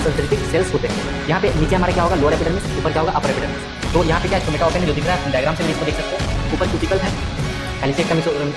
Photosynthetic sales होते हैं। यहाँ पे नीचे हमारा क्या होगा, लोअर एपिडर्मिस, ऊपर क्या होगा, अपर एपिडर्मिस। तो यहाँ पे क्या स्टोमेटा ओपन है जो दिख रहा है डायग्राम से भी इसको देख सकते हो। ऊपर क्यूटिकल है, कैल्शियम का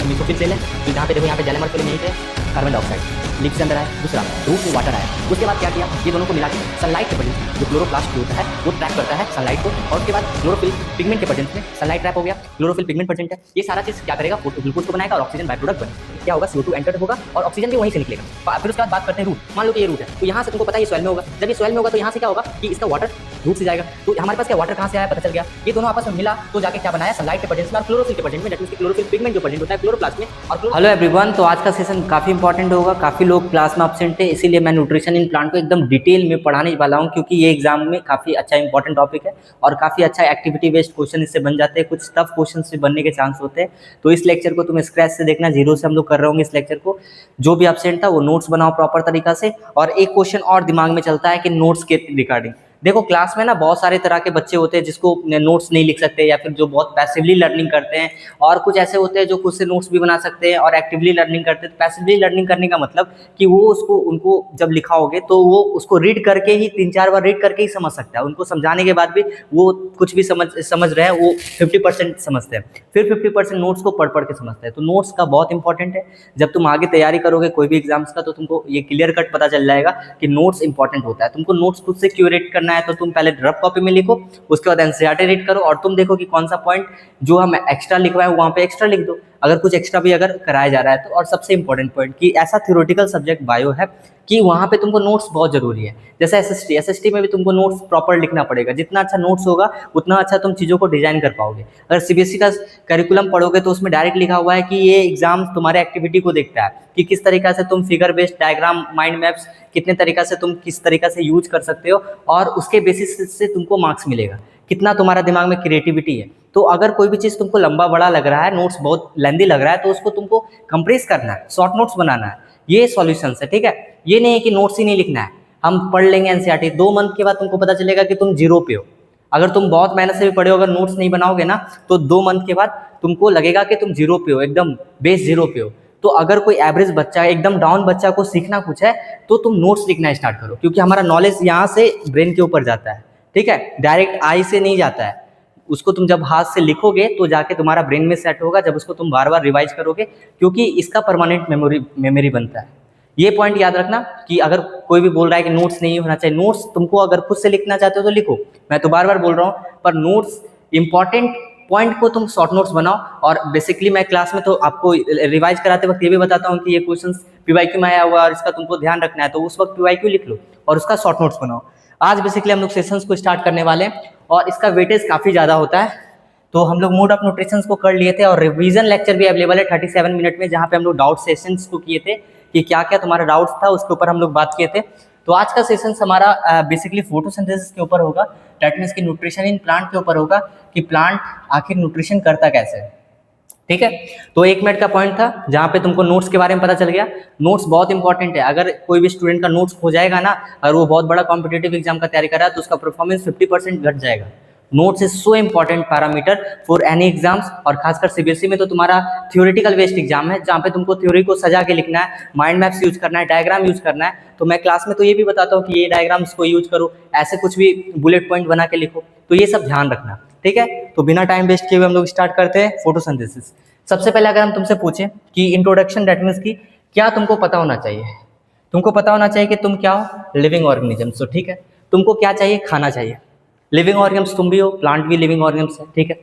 मिसोफिल सेल है, तो यहाँ पे देखो, यहाँ पे जैलेमर फिल्म यहीं पे कार्बन डाइऑक्साइड लिप्स के अंदर है। दूसरा रूट में वाटर आया। उसके बाद क्या किया, ये दोनों को मिला के सनलाइट के प्रेजेंस जो क्लोरोप्लास्ट होता है वो ट्रैप करता है सनलाइट को, और उसके बाद क्लोरोफिल पिगमेंट के प्रेजेंस में सनलाइट ट्रैप हो गया, क्लोरोफिल पिगमेंट प्रेजेंट है। ये सारा चीज क्या करेगा, ग्लूकोज को बनाएगा और ऑक्सीजन बाय प्रोडक्ट बनेगा। क्या होगा, CO2 एंटर होगा और ऑक्सीजन भी वहीं से निकलेगा। फिर उसके बाद बात करते हैं रूट। मान लो कि ये रूट है, तो यहाँ से तुमको पता है ये सॉइल में होगा। जब ये सॉइल में होगा तो यहाँ से क्या होगा कि इसका वाटर रूट से जाएगा। तो हमारे पास क्या वाटर कहाँ से आया पता चल गया, ये दोनों आपस में मिला तो जाके क्या बनाया, सनलाइट के प्रेजेंस में और क्लोरोफिल के प्रेजेंस में, दैट मींस क्लोरोफिल पिगमेंट जो प्रेजेंट होता है क्लोरोप्लास्ट में। और हेलो एवरीवन, तो आज का सेशन काफी इंपॉर्टेंट होगा। काफी लोग क्लास में एब्सेंट है, इसीलिए मैं न्यूट्रिशन इन प्लांट को एकदम डिटेल में पढ़ाने वाला हूँ, क्योंकि ये एग्जाम में काफी अच्छा इंपॉर्टेंट टॉपिक है और काफी अच्छा एक्टिविटी बेस्ड क्वेश्चन इससे बन जाते हैं। कुछ टफ क्वेश्चन से बनने के चांस होते हैं। तो इस लेक्चर को तुम स्क्रैच से देखना, जीरो से हम लोग कर रहे होंगे इस लेक्चर को। जो भी एब्सेंट था वो नोट्स बनाओ प्रॉपर तरीका से। और एक क्वेश्चन और दिमाग में चलता है कि नोट्स के रिगार्डिंग, देखो क्लास में ना बहुत सारे तरह के बच्चे होते हैं जिसको नोट्स नहीं लिख सकते, या फिर जो बहुत पैसिवली लर्निंग करते हैं, और कुछ ऐसे होते हैं जो खुद से नोट्स भी बना सकते हैं और एक्टिवली लर्निंग करते हैं। पैसिवली लर्निंग करने का मतलब कि वो उसको उनको जब लिखाओगे तो वो उसको रीड करके ही 3-4 बार रीड करके ही समझ सकता है। उनको समझाने के बाद भी वो कुछ भी समझ रहे हैं, वो 50% समझते हैं, फिर 50% नोट्स को पढ़ के समझते हैं। तो नोट्स का बहुत इंपॉर्टेंट है। जब तुम आगे तैयारी करोगे कोई भी एग्जाम्स का, तो तुमको ये क्लियर कट पता चल जाएगा कि नोट्स इंपॉर्टेंट होता है। तुमको नोट्स खुद से क्यूरेट करना है तो तुम पहले रफ कॉपी में लिखो, उसके बाद एनसीईआरटी रीड करो, और तुम देखो कि कौन सा पॉइंट जो हम एक्स्ट्रा लिखवाए वहाँ पे एक्स्ट्रा लिख दो, अगर कुछ एक्स्ट्रा भी अगर कराया जा रहा है तो। और सबसे इंपॉर्टेंट पॉइंट कि ऐसा थ्योरेटिकल सब्जेक्ट बायो है कि वहाँ पे तुमको नोट्स बहुत जरूरी है। जैसे एसएसटी में भी तुमको नोट्स प्रॉपर लिखना पड़ेगा। जितना अच्छा नोट्स होगा उतना अच्छा तुम चीज़ों को डिजाइन कर पाओगे। अगर सीबीएसई का करिकुलम पढ़ोगे तो उसमें डायरेक्ट लिखा हुआ है कि ये एग्जाम तुम्हारे एक्टिविटी को देखता है कि किस तरीका से तुम figure based diagram, mind maps कितने तरीका से तुम किस तरीका से यूज कर सकते हो, और उसके बेसिस से तुमको मार्क्स मिलेगा, कितना तुम्हारा दिमाग में क्रिएटिविटी है। तो अगर कोई भी चीज़ तुमको लंबा बड़ा लग रहा है, नोट्स बहुत लेंदी लग रहा है, तो उसको तुमको कंप्रेस करना है, शॉर्ट नोट्स बनाना है। ये सॉल्यूशंस है, ठीक है। ये नहीं है कि नोट्स ही नहीं लिखना है, हम पढ़ लेंगे एनसीईआरटी, 2 मंथ के बाद तुमको पता चलेगा कि तुम जीरो पे हो। अगर तुम बहुत मेहनत से भी पढ़े हो, अगर नोट्स नहीं बनाओगे ना, तो 2 मंथ के बाद तुमको लगेगा कि तुम जीरो पे हो, एकदम बेस जीरो पे हो। तो अगर कोई एवरेज बच्चा, एकदम डाउन बच्चा को सीखना कुछ है तो तुम नोट्स लिखना स्टार्ट करो, क्योंकि हमारा नॉलेज यहाँ से ब्रेन के ऊपर जाता है, ठीक है, डायरेक्ट आई से नहीं जाता है। उसको तुम जब हाथ से लिखोगे तो जाके तुम्हारा ब्रेन में सेट होगा, जब उसको तुम बार बार रिवाइज करोगे, क्योंकि इसका परमानेंट मेमोरी बनता है। ये पॉइंट याद रखना कि अगर कोई भी बोल रहा है कि नोट्स नहीं होना चाहिए, नोट्स तुमको अगर खुद से लिखना चाहते हो तो लिखो, मैं तो बार बार बोल रहा हूँ, पर नोट्स इंपॉर्टेंट पॉइंट को तुम शॉर्ट नोट्स बनाओ। और बेसिकली मैं क्लास में तो आपको रिवाइज कराते वक्त ये भी बताता हूँ कि ये क्वेश्चन पीवाईक्यू में आया हुआ और इसका तुमको ध्यान रखना है, तो उस वक्त पीवाईक्यू लिख लो और उसका शॉर्ट नोट्स बनाओ। आज बेसिकली हम लोग सेशंस को स्टार्ट करने वाले हैं और इसका वेटेज काफ़ी ज़्यादा होता है। तो हम लोग मोड ऑफ न्यूट्रिशन को कर लिए थे और रिवीजन लेक्चर भी अवेलेबल है 37 मिनट में, जहाँ पे हम लोग डाउट सेशंस को किए थे कि क्या क्या तुम्हारा डाउट्स था, उसके ऊपर हम लोग बात किए थे। तो आज का सेशन हमारा बेसिकली फोटोसिंथेसिस के ऊपर होगा, दैट मीन्स कि न्यूट्रिशन इन प्लांट के ऊपर होगा कि प्लांट आखिर न्यूट्रिशन करता कैसे है, ठीक है। तो 1 मिनट का पॉइंट था जहाँ पे तुमको नोट्स के बारे में पता चल गया। नोट्स बहुत इंपॉर्टेंट है। अगर कोई भी स्टूडेंट का नोट्स हो जाएगा ना, और वो बहुत बड़ा कॉम्पिटेटिव एग्जाम का तैयारी कर रहा है, तो उसका परफॉर्मेंस 50% घट जाएगा। Notes is so important parameter for any exams, और खासकर सीबीएसई में तो तुम्हारा थ्योरेटिकल बेस्ड एग्जाम है, जहाँ पे तुमको थ्योरी को सजा के लिखना है, माइंड मैप्स यूज करना है, डायग्राम यूज करना है। तो मैं क्लास में तो ये भी बताता हूँ कि ये डायग्राम्स को यूज करो, ऐसे कुछ भी बुलेट पॉइंट बना के लिखो, तो ये सब ध्यान रखना, ठीक है। तो बिना टाइम वेस्ट किए हुए हम लोग स्टार्ट करते हैं फोटोसिंथेसिस। सबसे पहले अगर हम तुमसे पूछें कि इंट्रोडक्शन, दैट मीन्स की क्या तुमको पता होना चाहिए, तुमको पता होना चाहिए कि तुम क्या हो, लिविंग ऑर्गेनिजम्स हो, ठीक है। तुमको क्या चाहिए, खाना चाहिए, लिविंग ऑर्गेनिजम्स तुम भी हो, प्लांट भी लिविंग ऑर्गेनिजम्स है, ठीक है।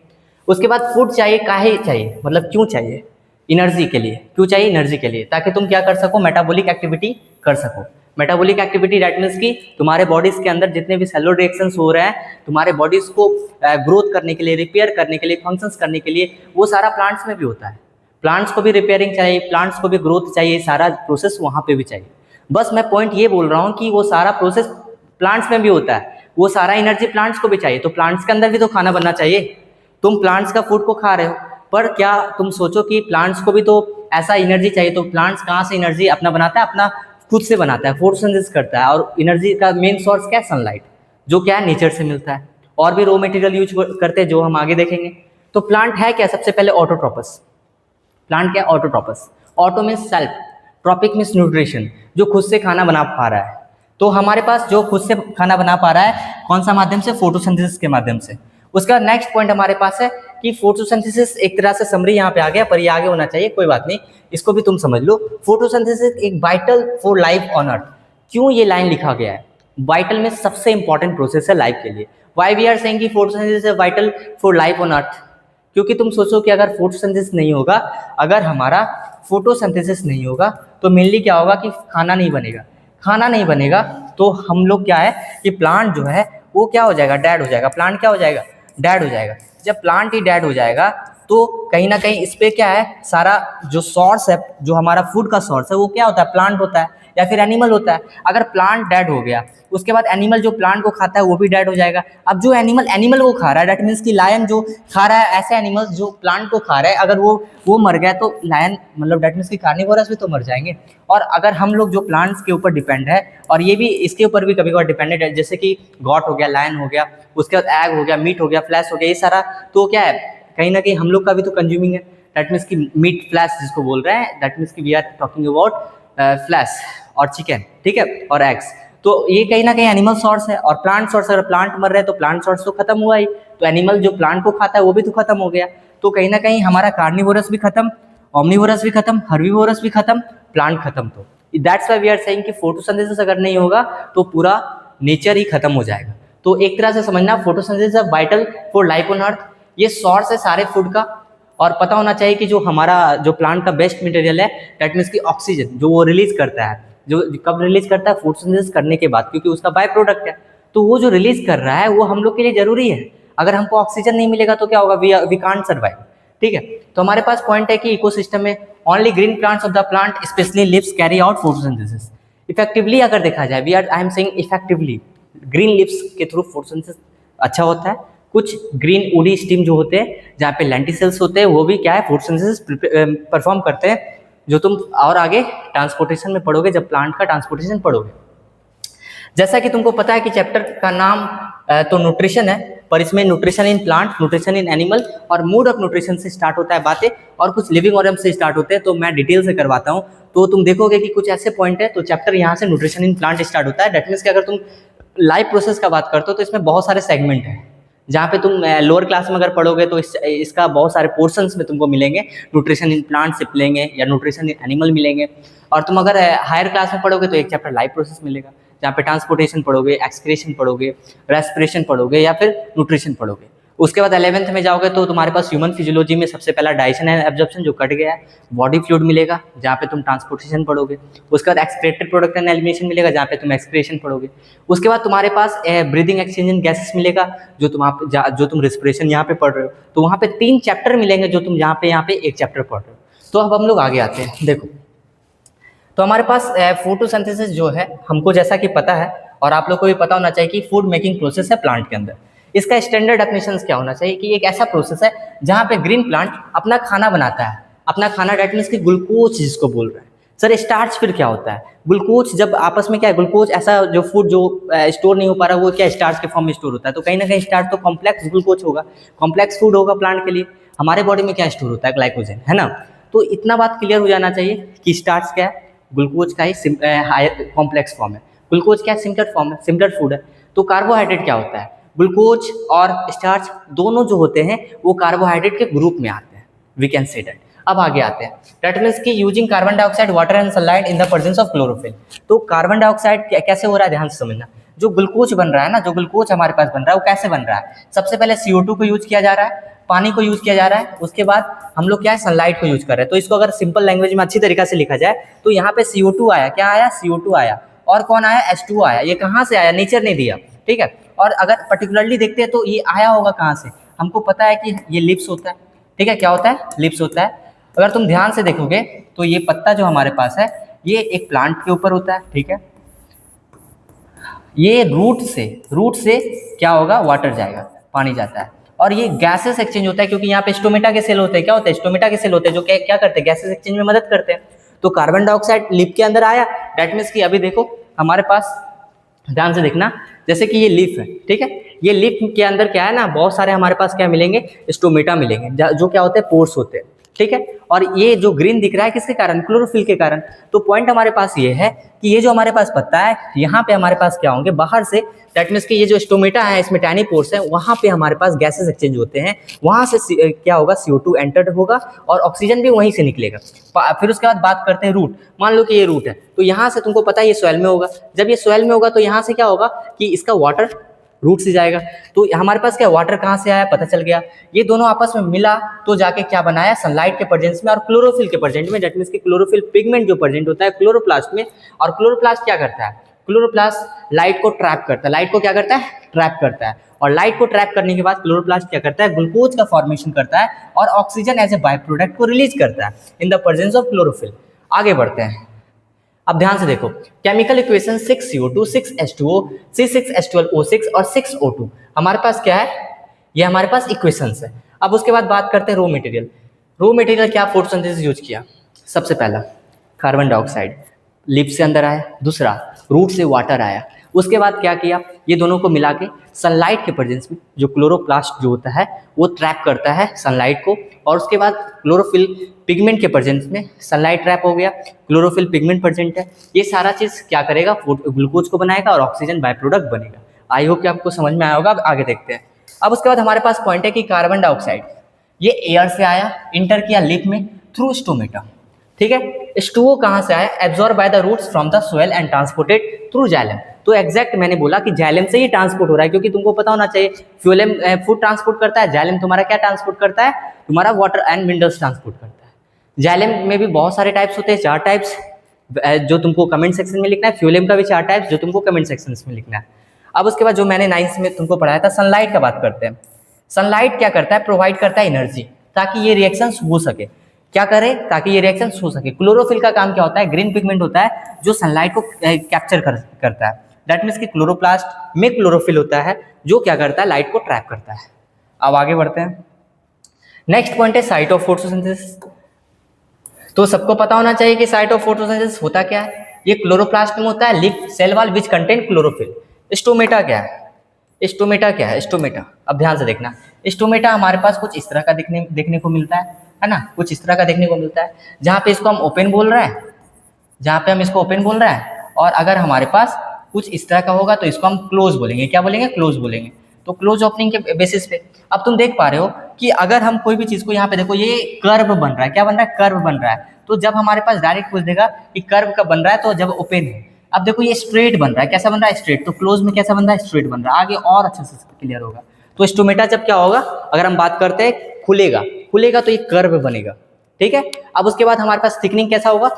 उसके बाद फूड चाहिए, काहे चाहिए, मतलब क्यों चाहिए, एनर्जी के लिए। क्यों चाहिए, एनर्जी के लिए, ताकि तुम क्या कर सको, मेटाबॉलिक एक्टिविटी कर सको। मेटाबॉलिक एक्टिविटी दैट मीन्स की तुम्हारे बॉडीज के अंदर जितने भी सेलुलर रिएक्शंस हो रहे हैं, तुम्हारे बॉडीज को ग्रोथ करने के लिए, रिपेयर करने के लिए, फंक्शंस करने के लिए, वो सारा प्लांट्स में भी होता है। प्लांट्स को भी रिपेयरिंग चाहिए, प्लांट्स को भी ग्रोथ चाहिए, सारा प्रोसेस वहाँ पे भी चाहिए। बस मैं पॉइंट ये बोल रहा हूँ कि वो सारा प्रोसेस प्लांट्स में भी होता है, वो सारा एनर्जी प्लांट्स को भी चाहिए। तो प्लांट्स के अंदर भी तो खाना बनना चाहिए। तुम प्लांट्स का फूड को खा रहे हो, पर क्या तुम सोचो कि प्लांट्स को भी तो ऐसा एनर्जी चाहिए। तो प्लांट्स कहाँ से एनर्जी अपना बनाता है, अपना खुद से बनाता है, फोटोसिंथेसिस करता है, और एनर्जी का मेन सोर्स क्या है, सनलाइट, जो क्या है नेचर से मिलता है। और भी रॉ मटेरियल यूज करते हैं जो हम आगे देखेंगे। तो प्लांट है क्या, सबसे पहले ऑटोट्रोपस। प्लांट क्या है, autotrophs. Auto means self, trophic means nutrition, जो खुद से खाना बना पा रहा है। तो हमारे पास जो खुद से खाना बना पा रहा है कौन सा माध्यम से, फोटोसिंथेसिस के माध्यम से। उसका नेक्स्ट पॉइंट हमारे पास है कि फोटोसिंथेसिस एक तरह से समरी यहाँ पे आ गया, पर ये आगे होना चाहिए, कोई बात नहीं, इसको भी तुम समझ लो। फोटोसिंथेसिस एक vital for life on earth. क्यों ये लाइन लिखा गया है? वाइटल में सबसे इंपॉर्टेंट प्रोसेस है लाइफ के लिए। व्हाई वी आर सेइंग कि photosynthesis is vital for life on earth? क्योंकि तुम सोचो कि अगर फोटोसिंथेसिस नहीं होगा, अगर हमारा फोटोसिंथेसिस नहीं होगा तो मेनली क्या होगा कि खाना नहीं बनेगा। खाना नहीं बनेगा तो हम लोग क्या है कि प्लांट जो है वो क्या हो जाएगा, डेड हो जाएगा। प्लांट क्या हो जाएगा, डेड हो जाएगा। जब प्लांट ही डेड हो जाएगा तो कहीं ना कहीं इस पे क्या है, सारा जो सोर्स है, जो हमारा फूड का सोर्स है, वो क्या होता है, प्लांट होता है या फिर एनिमल होता है। अगर प्लांट डेड हो गया उसके बाद एनिमल जो प्लांट को खाता है वो भी डेड हो जाएगा। अब जो एनिमल को खा रहा है, दैट मीन्स कि लायन जो खा रहा है, ऐसे एनिमल्स जो प्लांट को खा रहे हैं, अगर वो मर गया तो लायन मतलब दैट मीन्स कि कार्निवोरस भी तो मर जाएंगे। और अगर हम लोग जो प्लांट्स के ऊपर डिपेंड है, और ये भी इसके ऊपर भी कभी कभार डिपेंडेंट है, जैसे कि गॉट हो गया, लायन हो गया, उसके बाद एग हो गया, मीट हो गया, फ्लैश हो गया, ये सारा तो क्या है, कहीं ना कहीं हम लोग का भी तो कंज्यूमिंग है। दैट मीन्स कि मीट फ्लैश जिसको बोल रहे हैं, दैट मीन्स कि we are talking about flesh और चिकन, ठीक है, और एग्स। तो ये कहीं ना कहीं एनिमल सोर्स है। और प्लांट सोर्स, अगर प्लांट मर रहे हैं तो प्लांट सोर्स तो खत्म हुआ ही, तो एनिमल जो प्लांट को खाता है वो भी तो खत्म हो गया। तो कहीं ना कहीं हमारा कार्निवोरस भी खत्म, ओमनिवोरस भी खत्म, हर्बीवोरस भी खत्म, प्लांट खत्म। तो that's why we are saying कि फोटोसिंथेसिस अगर नहीं होगा तो पूरा नेचर ही खत्म हो जाएगा। तो एक तरह से समझना, photosynthesis is vital for life on earth. ये सोर्स है सारे फूड का। और पता होना चाहिए कि जो हमारा जो प्लांट का बेस्ट मटेरियल है, दैट मीन्स की ऑक्सीजन जो वो रिलीज करता है, जो कब रिलीज करता है, फोटोसिंथेसिस करने के बाद, क्योंकि उसका बाय प्रोडक्ट है। तो वो जो रिलीज कर रहा है वो हम लोग के लिए जरूरी है। अगर हमको ऑक्सीजन नहीं मिलेगा तो क्या होगा, वी कांट सर्वाइव, ठीक है। तो हमारे पास पॉइंट है कि इकोसिस्टम में only green plants of the plant specially leaves carry out photosynthesis. Effectively अगर देखा जाए, I am saying effectively, green leaves के थ्रू फोटोसिंथेसिस अच्छा होता है। कुछ ग्रीन वुडी स्टीम जो होते हैं, जहाँ पे लेंटिसेल्स होते हैं, वो भी क्या है, फोटोसिंथेसिस परफॉर्म करते हैं, जो तुम और आगे ट्रांसपोर्टेशन में पढ़ोगे, जब प्लांट का ट्रांसपोर्टेशन पढ़ोगे। जैसा कि तुमको पता है कि चैप्टर का नाम तो न्यूट्रिशन है, पर इसमें nutrition in plant, nutrition in animal और मूड ऑफ न्यूट्रिशन से स्टार्ट होता है बातें, और कुछ लिविंग ऑर्गन से स्टार्ट होते हैं। तो मैं डिटेल से करवाता हूँ, तो तुम देखोगे कि कुछ ऐसे पॉइंट है। तो चैप्टर यहाँ से न्यूट्रिशन इन प्लांट स्टार्ट होता है। दैट मीन्स कि अगर तुम लाइफ प्रोसेस का बात करते हो तो इसमें बहुत सारे सेगमेंट हैं, जहाँ पे तुम लोअर क्लास में अगर पढ़ोगे तो इसका बहुत सारे पोर्शंस में तुमको मिलेंगे। न्यूट्रिशन इन प्लांट से मिलेंगे या न्यूट्रिशन इन एनिमल मिलेंगे। और तुम अगर हायर क्लास में पढ़ोगे तो एक चैप्टर लाइफ प्रोसेस मिलेगा, जहाँ पे ट्रांसपोर्टेशन पढ़ोगे, एक्सक्रीशन पढ़ोगे, रेस्पिरेशन पढ़ोगे या फिर न्यूट्रिशन पढ़ोगे। उसके बाद 11th में जाओगे तो तुम्हारे पास ह्यूमन फिजियोलॉजी में सबसे पहला डाइजेशन एंड एब्जॉर्प्शन जो कट गया है, बॉडी फ्लूइड मिलेगा, जहाँ पे तुम ट्रांसपोर्टेशन पढ़ोगे। उसके बाद एक्सक्रेटेड प्रोडक्ट एंड एलिमिनेशन मिलेगा, जहाँ पे तुम एक्सक्रेशन पढ़ोगे। उसके बाद तुम्हारे पास ब्रीदिंग एक्सचेंज इन गैसेस मिलेगा, जो तुम रेस्पिरेशन यहाँ पे पढ़ रहे हो। तो वहाँ पे 3 चैप्टर मिलेंगे, जो तुम यहाँ पे 1 चैप्टर पढ़ रहे हो। तो अब हम लोग आगे आते हैं। देखो, तो हमारे पास फोटोसिंथेसिस जो है, हमको जैसा कि पता है और आप लोग को भी पता होना चाहिए कि फूड मेकिंग प्रोसेस है प्लांट के अंदर। इसका स्टैंडर्ड डेफिनेशन क्या होना चाहिए कि एक ऐसा प्रोसेस है जहाँ पे ग्रीन प्लांट अपना खाना बनाता है। अपना खाना दैट मीन्स कि ग्लूकोज जिसको बोल रहे हैं। सर स्टार्च फिर क्या होता है? ग्लूकोज जब आपस में क्या है, ग्लूकोज ऐसा जो फूड जो स्टोर नहीं हो पा रहा, वो क्या स्टार्च के फॉर्म में स्टोर होता है। तो कहीं ना कहीं स्टार्च तो कॉम्प्लेक्स ग्लूकोज होगा, कॉम्प्लेक्स फूड होगा प्लांट के लिए। हमारे बॉडी में क्या स्टोर होता है, ग्लाइकोजन, है ना। तो इतना बात क्लियर हो जाना चाहिए कि स्टार्च क्या है, ग्लूकोज का ही हायर कॉम्प्लेक्स फॉर्म है। ग्लूकोज क्या है, सिंपलर फॉर्म है, सिंपलर फूड है। तो कार्बोहाइड्रेट क्या होता है, ग्लूकोज और स्टार्च दोनों जो होते हैं वो कार्बोहाइड्रेट के ग्रुप में आते हैं, वी कैन से दैट। अब आगे आते हैं, दैट मीन्स कि using carbon dioxide, water and sunlight in the presence of chlorophyll. तो कार्बन डाइऑक्साइड कैसे हो रहा है, ध्यान से समझना। जो ग्लूकोज बन रहा है ना, जो ग्लूकोज हमारे पास बन रहा है वो कैसे बन रहा है? सबसे पहले CO2 को यूज किया जा रहा है, पानी को यूज किया जा रहा है, उसके बाद हम लोग क्या है, सनलाइट को यूज कर रहे हैं। तो इसको अगर सिंपल लैंग्वेज में अच्छी तरीका से लिखा जाए तो यहाँ पे CO2 आया, क्या आया, CO2 आया, और कौन आया, H2 आया। ये कहाँ से आया, नेचर ने दिया, ठीक है। और अगर पर्टिकुलरली देखते हैं तो ये आया होगा कहाँ से, हमको पता है कि ये लिप्स होता है, ठीक है। क्या होता है, लिप्स होता है। अगर तुम ध्यान से देखोगे तो ये पत्ता जो हमारे पास है ये एक प्लांट के ऊपर होता है, ठीक है। ये रूट से क्या होगा, वाटर जाएगा, पानी जाता है, और ये गैसेस एक्सचेंज होता है, क्योंकि यहाँ पे स्टोमेटा के सेल होते हैं। क्या होता है, स्टोमेटा के सेल होते हैं जो क्या करते हैं, गैसेस एक्सचेंज में मदद करते हैं। तो कार्बन डाइऑक्साइड लिप के अंदर आया, दैट मीन्स कि अभी देखो हमारे पास, ध्यान से देखना, जैसे कि ये लीफ है, ठीक है। ये लीफ के अंदर क्या है ना, बहुत सारे हमारे पास क्या मिलेंगे, स्टोमेटा मिलेंगे, जो क्या होते हैं, पोर्स होते हैं। ठीक है। और ये जो ग्रीन दिख रहा है किसके कारण, क्लोरोफिल के कारण। तो पॉइंट हमारे पास ये है कि ये जो हमारे पास पत्ता है यहाँ पे हमारे पास क्या होंगे, बाहर से दैट मीन्स कि ये जो स्टोमेटा है इसमें टाइनी पोर्स है, वहाँ पे हमारे पास गैसेस एक्सचेंज होते हैं, वहाँ से क्या होगा, CO2 एंटर्ड होगा और ऑक्सीजन भी वहीं से निकलेगा। फिर उसके बाद बात करते हैं रूट। मान लो कि ये रूट है, तो यहाँ से तुमको पता है ये सॉइल में होगा, जब ये सॉइल में होगा तो यहाँ से क्या होगा कि इसका वाटर रूट से जाएगा। तो हमारे पास क्या वाटर कहाँ से आया पता चल गया, ये दोनों आपस में मिला तो जाके क्या बनाया, सनलाइट के प्रेजेंस में और क्लोरोफिल के प्रेजेंट में, दैट मीन्स कि क्लोरोफिल पिगमेंट जो प्रेजेंट होता है क्लोरोप्लास्ट में। और क्लोरोप्लास्ट क्या करता है, क्लोरोप्लास्ट लाइट को ट्रैप करता है, लाइट को क्या करता है, ट्रैप करता है। और लाइट को ट्रैप करने के बाद क्लोरोप्लास्ट क्या करता है, ग्लूकोज का फॉर्मेशन करता है और oxygen as a byproduct को रिलीज करता है in the presence of chlorophyll. आगे बढ़ते हैं, अब ध्यान से देखो, chemical equation 6CO2 6H2O C6H12O6 और 6O2 हमारे पास क्या है, ये हमारे पास इक्वेशंस है। अब उसके बाद बात करते हैं रो मटेरियल। रो मटेरियल क्या फोटोसिंथेसिस यूज किया, सबसे पहला कार्बन डाइऑक्साइड लिप से अंदर आया, दूसरा रूट से वाटर आया, उसके बाद क्या किया, ये दोनों को मिला के सनलाइट के प्रेजेंस में जो क्लोरोप्लास्ट जो होता है वो ट्रैप करता है सनलाइट को, और उसके बाद क्लोरोफिल पिगमेंट के प्रेजेंस में सनलाइट ट्रैप हो गया, क्लोरोफिल पिगमेंट प्रेजेंट है, ये सारा चीज़ क्या करेगा, ग्लूकोज को बनाएगा और ऑक्सीजन बाय प्रोडक्ट बनेगा। आई होप कि आपको समझ में आया होगा। अब आगे देखते हैं। अब उसके बाद हमारे पास पॉइंट है कि कार्बन डाइऑक्साइड ये एयर से आया, इंटर किया लिप में थ्रू स्टोमेटा, ठीक है। H2O कहाँ से आया, absorb by the roots from the soil and transported through xylem. तो एग्जैक्ट मैंने बोला कि जाइलम से ही ट्रांसपोर्ट हो रहा है, क्योंकि तुमको पता होना चाहिए फ्यूएलम फूड ट्रांसपोर्ट करता है, जाइलम तुम्हारा क्या ट्रांसपोर्ट करता है, तुम्हारा वाटर एंड मिनरल्स ट्रांसपोर्ट करता है। जाइलम में भी बहुत सारे टाइप्स होते हैं, 4 टाइप्स जो तुमको कमेंट सेक्शन में लिखना है, फ्यूएलम का भी 4 टाइप्स जो तुमको कमेंट सेक्शन में लिखना है। अब उसके बाद जो मैंने 9th में तुमको पढ़ाया था, सनलाइट का बात करते हैं। सनलाइट क्या करता है, प्रोवाइड करता है एनर्जी ताकि ये रिएक्शंस हो सके, क्या करे, ताकि ये रिएक्शन हो सके। क्लोरोफिल का काम क्या होता है, ग्रीन पिगमेंट होता है जो सनलाइट को कैप्चर करता है, दैट मीन्स कि क्लोरोप्लास्ट में क्लोरोफिल होता है जो क्या करता है, लाइट को ट्रैप करता है। अब आगे बढ़ते हैं, नेक्स्ट पॉइंट है साइट ऑफ फोटोसिंथेसिस। तो सबको पता होना चाहिए कि साइट ऑफ फोटोसिंथेसिस होता क्या है, ये क्लोरोप्लास्ट में होता है, leaf cell wall which contain chlorophyll. Stomata क्या है, स्टोमेटा क्या है, स्टोमेटा अब ध्यान से देखना, स्टोमेटा हमारे पास कुछ इस तरह का देखने को मिलता है ना, कुछ इस तरह का देखने को मिलता है, जहाँ पे इसको हम ओपन बोल रहे हैं, जहाँ पे हम इसको ओपन बोल रहे हैं, और अगर हमारे पास कुछ इस तरह का होगा तो इसको हम क्लोज बोलेंगे, क्या बोलेंगे, क्लोज बोलेंगे। तो क्लोज ओपनिंग के बेसिस पे अब तुम देख पा रहे हो कि अगर हम कोई भी चीज़ को यहाँ पे देखो, ये कर्व बन रहा है, क्या बन रहा है, कर्व बन रहा है। तो जब हमारे पास डायरेक्ट पूछ देगा कि कर्व कब बन रहा है, तो जब ओपन है। अब देखो ये स्ट्रेट बन रहा है, कैसा बन रहा है, स्ट्रेट, तो क्लोज में कैसा बन रहा है, स्ट्रेट बन रहा है। आगे और अच्छे से क्लियर होगा। तो स्टोमेटा जब क्या होगा, अगर हम बात करते हैं खुलेगा, खुलेगा तो ये कर्व बनेगा, ठीक है। अब उसके बाद हमारे पास थिकनिंग कैसा होगा,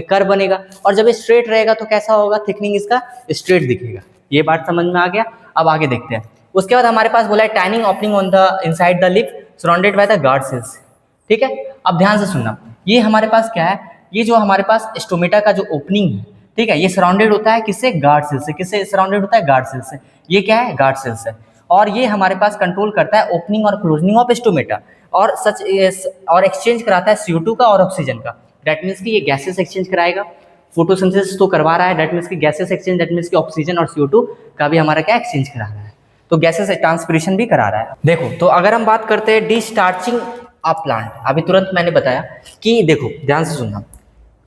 कर्व बनेगा, और जब ये स्ट्रेट रहेगा तो कैसा होगा, थिकनिंग इसका स्ट्रेट दिखेगा। ये बात समझ में आ गया। अब आगे देखते हैं। उसके बाद हमारे पास बोला है tiny opening on the inside the leaf surrounded by the guard cells, ठीक है। अब ध्यान से सुनना, ये हमारे पास क्या है, ये जो हमारे पास स्टोमेटा का जो ओपनिंग है, ठीक है, ये सराउंडेड होता है किससे, गार्ड सेल से। किससे सराउंडेड होता है, गार्ड सेल से। ये क्या है, गार्ड सेल से, और ये हमारे पास कंट्रोल करता है ओपनिंग और क्लोजनिंग ऑफ स्टोमेटा, और और एक्सचेंज कराता है CO2 का और ऑक्सीजन का। दैट मीन्स कि ये गैसेस एक्सचेंज कराएगा, फोटोसिंथेसिस तो करवा रहा है, दैट मीन्स कि गैसेस एक्सचेंज, दैट मीन्स कि ऑक्सीजन और CO2 का भी हमारा क्या एक्सचेंज करा रहा है, तो गैसेस ट्रांसपिरेशन भी करा रहा है। देखो, तो अगर हम बात करते हैं डिस्टार्चिंग अ प्लांट, अभी तुरंत मैंने बताया कि देखो ध्यान से सुनना,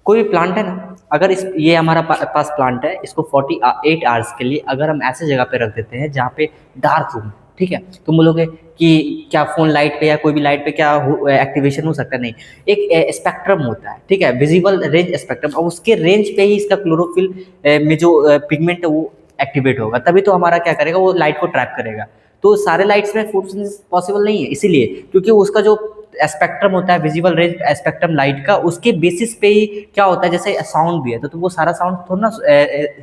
कोई भी प्लांट है ना, अगर ये हमारा पास प्लांट है, इसको 48 आवर्स के लिए अगर हम ऐसे जगह पे रख देते हैं जहाँ पे डार्क रूम, ठीक है, तुम बोलोगे कि क्या फोन लाइट पे या कोई भी लाइट पे क्या एक्टिवेशन हो सकता है, नहीं, एक स्पेक्ट्रम होता है, ठीक है, विजिबल रेंज स्पेक्ट्रम, और उसके रेंज पे ही इसका क्लोरोफिल में जो पिगमेंट है वो एक्टिवेट होगा, तभी तो हमारा क्या करेगा, वो लाइट को ट्रैप करेगा। तो सारे लाइट्स में फोटोसिंथेसिस पॉसिबल नहीं है, इसीलिए क्योंकि उसका जो स्पेक्ट्रम होता है, विजिबल रेंज स्पेक्ट्रम लाइट का, उसके बेसिस पे ही क्या होता है, जैसे साउंड भी है तो वो सारा साउंड थोड़ा ना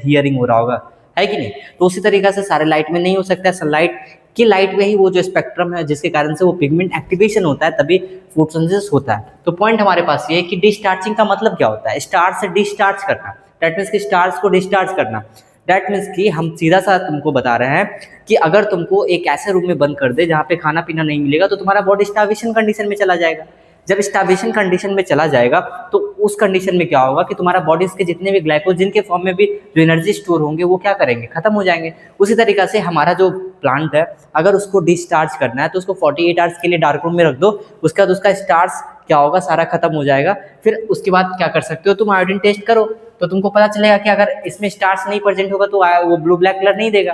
हियरिंग हो रहा होगा, है कि नहीं। तो उसी तरीके से सारे लाइट में नहीं हो सकता है, सनलाइट की लाइट में ही वो जो स्पेक्ट्रम है जिसके कारण से वो पिगमेंट एक्टिवेशन होता है, तभी फोटोसिंथेसिस होता है। तो पॉइंट हमारे पास ये है कि डिस्चार्जिंग का मतलब क्या होता है, स्टार से डिस्चार्ज करना, दैट मीन्स कि स्टार्स को डिस्चार्ज करना। दैट मीन्स कि हम सीधा सा तुमको बता रहे हैं कि अगर तुमको एक ऐसे रूम में बंद कर दे जहाँ पे खाना पीना नहीं मिलेगा, तो तुम्हारा बॉडी स्टार्वेशन कंडीशन में चला जाएगा। जब स्टार्वेशन कंडीशन में चला जाएगा तो उस कंडीशन में क्या होगा कि तुम्हारा बॉडी के जितने भी ग्लाइकोजन के फॉर्म में भी जो एनर्जी स्टोर होंगे वो क्या करेंगे, खत्म हो जाएंगे। उसी तरीके से हमारा जो प्लांट है, अगर उसको डिस्चार्ज करना है तो उसको 48 आवर्स के लिए डार्क रूम में रख दो, उसके बाद उसका स्टार्स क्या होगा, सारा खत्म हो जाएगा। फिर उसके बाद क्या कर सकते हो, तुम आयोडीन टेस्ट करो तो तुमको पता चलेगा कि अगर इसमें स्टार्च नहीं प्रेजेंट होगा तो वो ब्लू ब्लैक कलर नहीं देगा,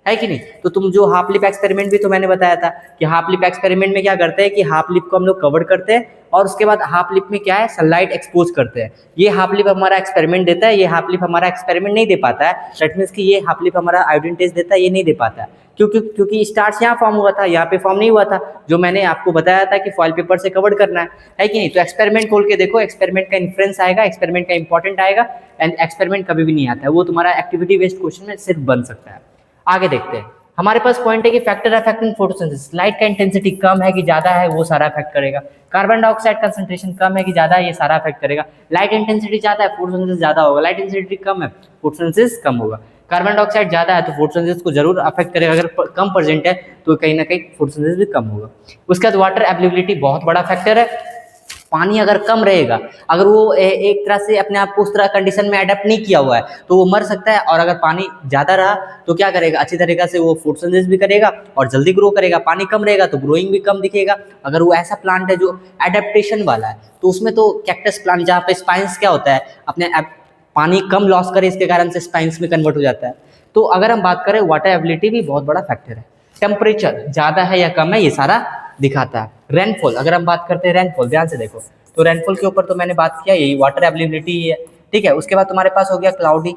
है कि नहीं। तो तुम जो हाफ लिप एक्सपेरिमेंट भी तो मैंने बताया था कि हाफ लिप एक्सपेरिमेंट में क्या करते हैं कि हाफ लिप को हम लोग कवर करते हैं और उसके बाद हाफ लिप में क्या है, सनलाइट एक्सपोज करते हैं। ये हाफ लिप हमारा एक्सपेरिमेंट देता है, ये हाफ लिप हमारा एक्सपेरिमेंट नहीं दे पाता है। दैट मीन्स कि ये हाफ लिप हमारा आयोडीन टेस्ट देता है, ये नहीं दे पाता है। क्योंकि स्टार्च यहाँ फॉर्म हुआ था, यहाँ पे फॉर्म नहीं हुआ था, जो मैंने आपको बताया था कि फॉइल पेपर से कवर करना है कि नहीं। तो एक्सपेरिमेंट खोल के देखो, एक्सपेरिमेंट का इन्फ्रेंस आएगा, एक्सपेरिमेंट का इंपॉर्टेंट आएगा, एंड एक्सपेरिमेंट कभी भी नहीं आता है, वो तुम्हारा एक्टिविटी बेस्ड क्वेश्चन में सिर्फ बन सकता है। आगे देखते हैं, हमारे पास पॉइंट है कि फैक्टर अफेक्टिंग फोटोसिंथेसिस, लाइट का इंटेंसिटी कम है कि ज्यादा है, वो सारा अफेक्ट करेगा। कार्बन डाइऑक्साइड कंसंट्रेशन कम है कि ज्यादा है, ये सारा अफेक्ट करेगा। लाइट इंटेंसिटी ज्यादा है, फोटोसिंथेसिस ज्यादा होगा। लाइट इंटेंसिटी कम है, फोटोसिंथेसिस कम होगा। कार्बन डाइऑक्साइड ज्यादा है तो फोटोसिंथेसिस को जरूर अफेक्ट करेगा, अगर कम प्रेजेंट है तो कहीं ना कहीं फोटोसिंथेसिस भी कम होगा। उसके बाद वाटर अवेलेबिलिटी बहुत बड़ा फैक्टर है। पानी अगर कम रहेगा, अगर वो एक तरह से अपने आप को उस तरह कंडीशन में अडेप्ट नहीं किया हुआ है तो वो मर सकता है, और अगर पानी ज़्यादा रहा तो क्या करेगा, अच्छी तरीके से वो फोटोसिंथेसिस भी करेगा और जल्दी ग्रो करेगा। पानी कम रहेगा तो ग्रोइंग भी कम दिखेगा। अगर वो ऐसा प्लांट है जो एडेप्टेशन वाला है तो उसमें तो कैक्टस प्लांट जहाँ पे स्पाइंस क्या होता है, अपने पानी कम लॉस करे इसके कारण से स्पाइंस में कन्वर्ट हो जाता है। तो अगर हम बात करें, वाटर एबिलिटी भी बहुत बड़ा फैक्टर है। टेम्परेचर ज़्यादा है या कम है, ये सारा दिखाता है। रेनफॉल, अगर हम बात करते हैं रेनफॉल, ध्यान से देखो, तो रेनफॉल के ऊपर तो मैंने बात किया, यही वाटर अवेलेबिलिटी ही है, ठीक है। उसके बाद तुम्हारे पास हो गया क्लाउडी,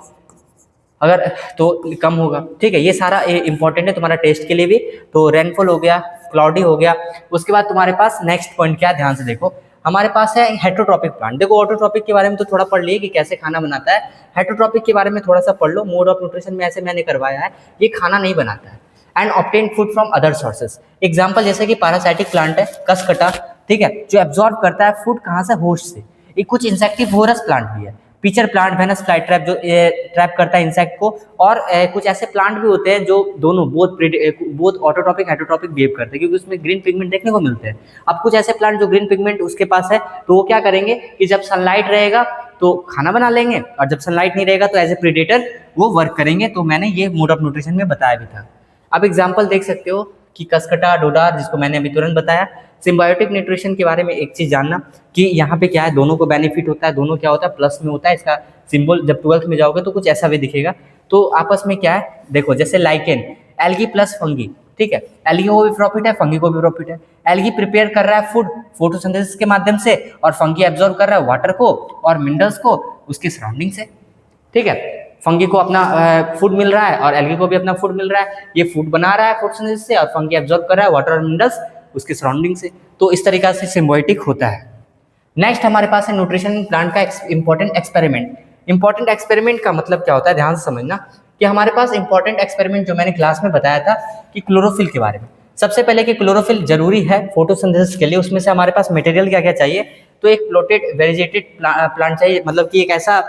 अगर तो कम होगा, ठीक है। ये सारा इंपॉर्टेंट है तुम्हारा टेस्ट के लिए भी। तो रेनफॉल हो गया, क्लाउडी हो गया। उसके बाद तुम्हारे पास नेक्स्ट पॉइंट क्या है, ध्यान से देखो, हमारे पास है हेटेरोट्रॉपिक प्लांट। देखो ऑटोट्रॉपिक के बारे में तो थोड़ा पढ़ लिए कि कैसे खाना बनाता है, हेटेरोट्रॉपिक के बारे में थोड़ा सा पढ़ लो। मोड ऑफ न्यूट्रिशन में ऐसे मैंने करवाया है, ये खाना नहीं बनाता है। And obtain food from other sources, example जैसे कि पैरासाइटिक प्लांट है कसकटा, ठीक है, जो एब्जॉर्ब करता है फूड कहाँ से, होस्ट से। ये कुछ इंसेक्टिवोरस प्लांट भी है। Pitcher plant Venus flytrap जो ट्रैप करता है इंसेक्ट को, और कुछ ऐसे प्लांट भी होते हैं जो दोनों बोथ ऑटोट्रॉपिक हेटेरोट्रॉपिक बिहेव करते हैं, क्योंकि उसमें ग्रीन पिगमेंट देखने को मिलते हैं। अब कुछ ऐसे प्लांट जो ग्रीन पिगमेंट उसके पास है तो वो क्या करेंगे कि जब सनलाइट रहेगा तो खाना बना लेंगे, और जब सनलाइट नहीं रहेगा तो एज ए प्रीडेटर वो वर्क करेंगे। तो मैंने ये मोड ऑफ न्यूट्रिशन में बताया भी था। अब एग्जाम्पल देख सकते हो कि कसकटा, डोडार, जिसको मैंने अभी तुरंत बताया। सिम्बायोटिक न्यूट्रिशन के बारे में एक चीज़ जानना कि यहाँ पे क्या है, दोनों को बेनिफिट होता है, दोनों क्या होता है, प्लस में होता है। इसका सिंबल जब 12th में जाओगे तो कुछ ऐसा भी दिखेगा। तो आपस में क्या है, देखो जैसे लाइकेन, एल्गी प्लस फंगी, ठीक है, एल्गी को भी प्रॉफिट है, फंगी को भी प्रॉफिट है। एल्गी प्रिपेयर कर रहा है फूड फोटोसिंथेसिस के माध्यम से, और फंगी एब्जॉर्ब कर रहा है वाटर को और मिनरल्स को उसकी सराउंडिंग से, ठीक है। फंगी को अपना फूड मिल रहा है और एल्गी को भी अपना फूड मिल रहा है। ये फूड बना रहा है फोटोसिंथेसिस से और फंगी एब्जॉर्ब कर रहा है वाटर और मिनरल्स उसके सराउंडिंग से। तो इस तरीका से सिम्बायोटिक होता है। नेक्स्ट हमारे पास है न्यूट्रिशन प्लांट का इंपॉर्टेंट एक्सपेरिमेंट। इंपॉर्टेंट एक्सपेरिमेंट का मतलब क्या होता है, ध्यान से समझना कि हमारे पास इंपॉर्टेंट एक्सपेरिमेंट जो मैंने क्लास में बताया था कि क्लोरोफिल के बारे में। सबसे पहले कि क्लोरोफिल जरूरी है फोटोसिंथेसिस के लिए, उसमें से हमारे पास मटेरियल क्या क्या चाहिए, तो एक प्लॉटेड वेजिटेटेड प्लांट चाहिए, मतलब कि एक ऐसा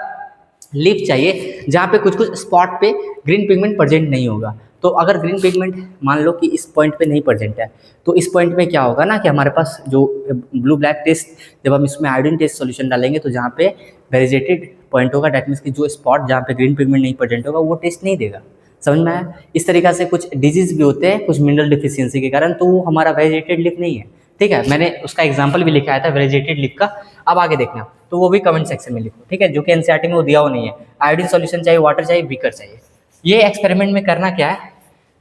लीफ चाहिए जहाँ पे कुछ कुछ स्पॉट पे ग्रीन पिगमेंट प्रेजेंट नहीं होगा। तो अगर ग्रीन पिगमेंट मान लो कि इस पॉइंट पे नहीं प्रेजेंट है तो इस पॉइंट में क्या होगा ना कि हमारे पास जो ब्लू ब्लैक टेस्ट, जब हम इसमें आयोडीन टेस्ट सॉल्यूशन डालेंगे तो जहाँ पे वेजिटेटेड पॉइंट होगा, डेट मीन्स कि जो स्पॉट जहाँ पे ग्रीन पिगमेंट नहीं प्रेजेंट होगा वो टेस्ट नहीं देगा। समझ में आया। इस तरीक़ा से कुछ डिजीज भी होते हैं कुछ मिनरल डिफिशियंसी के कारण, तो वो हमारा वेजिटेटेड लीफ नहीं है, ठीक है। मैंने उसका एग्जाम्पल भी लिखा था वेजिटेटेड लीफ का। अब आगे देखना तो वो भी कमेंट सेक्शन में लिखो, ठीक है, जो कि एनसीईआरटी में वो दिया हुआ नहीं है। आयोडीन सॉल्यूशन चाहिए, वाटर चाहिए, बीकर चाहिए। ये एक्सपेरिमेंट में करना क्या है,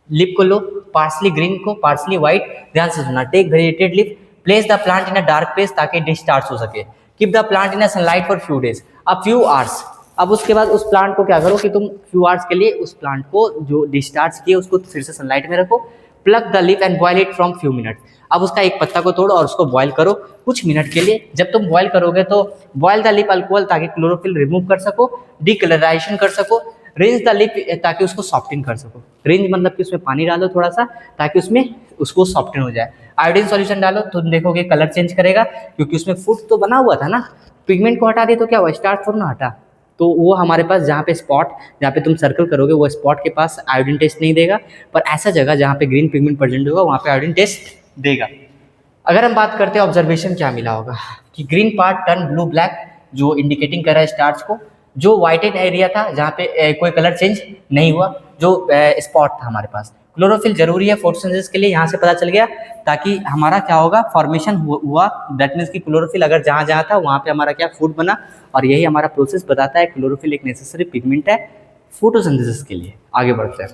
लिप को लो, पार्सली ग्रीन को पार्सली व्हाइट, ध्यान से सुनना। Take vegetated leaf, place the plant in a dark place ताकि डिस्चार्ज हो सके। Keep the plant in a sunlight for few days, a few hours. अब उसके बाद उस प्लांट को क्या करो कि तुम फ्यू आवर्स के लिए उस प्लांट को जो डिस्चार्ज किए उसको फिर से सनलाइट में रखो। Plug the leaf and boil it from few minute. अब उसका एक पत्ता को तोड़ो और उसको बॉयल करो कुछ मिनट के लिए। जब तुम बॉयल करोगे तो बॉयल द लीफ अल्कोहल ताकि क्लोरोफिल रिमूव कर सको, डीकलराइजेशन कर सको। रेंज द लीफ ताकि उसको सॉफ्टन कर सको। रेंज मतलब कि उसमें पानी डालो थोड़ा सा ताकि उसमें उसको सॉफ्टन हो जाए। आयोडीन सॉल्यूशन डालो तो देखोगे कलर चेंज करेगा, क्योंकि उसमें फूड तो बना हुआ था ना। पिगमेंट को हटा दिए तो क्या हुआ, स्टार्च थोड़ा ना हटा। तो वो हमारे पास जहाँ पे स्पॉट, जहाँ पे तुम सर्कल करोगे वो स्पॉट के पास आयोडीन टेस्ट नहीं देगा, पर ऐसा जगह जहाँ पे ग्रीन पिगमेंट प्रेजेंट होगा वहाँ पे आयोडीन टेस्ट देगा। अगर हम बात करते हैं ऑब्जर्वेशन क्या मिला होगा कि green part turn blue black, जो इंडिकेटिंग कर रहा है स्टार्च को। जो वाइटेड एरिया था जहाँ पे कोई कलर चेंज नहीं हुआ, जो स्पॉट था हमारे पास क्लोरोफिल जरूरी है फोटोसिंथेसिस के लिए, यहाँ से पता चल गया, ताकि हमारा क्या होगा फॉर्मेशन हुआ, दैट मीन्स कि क्लोरोफिल अगर जहाँ जहाँ था वहाँ पे हमारा क्या फूड बना, और यही हमारा प्रोसेस बताता है क्लोरोफिल एक नेसेसरी पिगमेंट है फोटोसिंथेसिस के लिए। आगे बढ़ते हैं।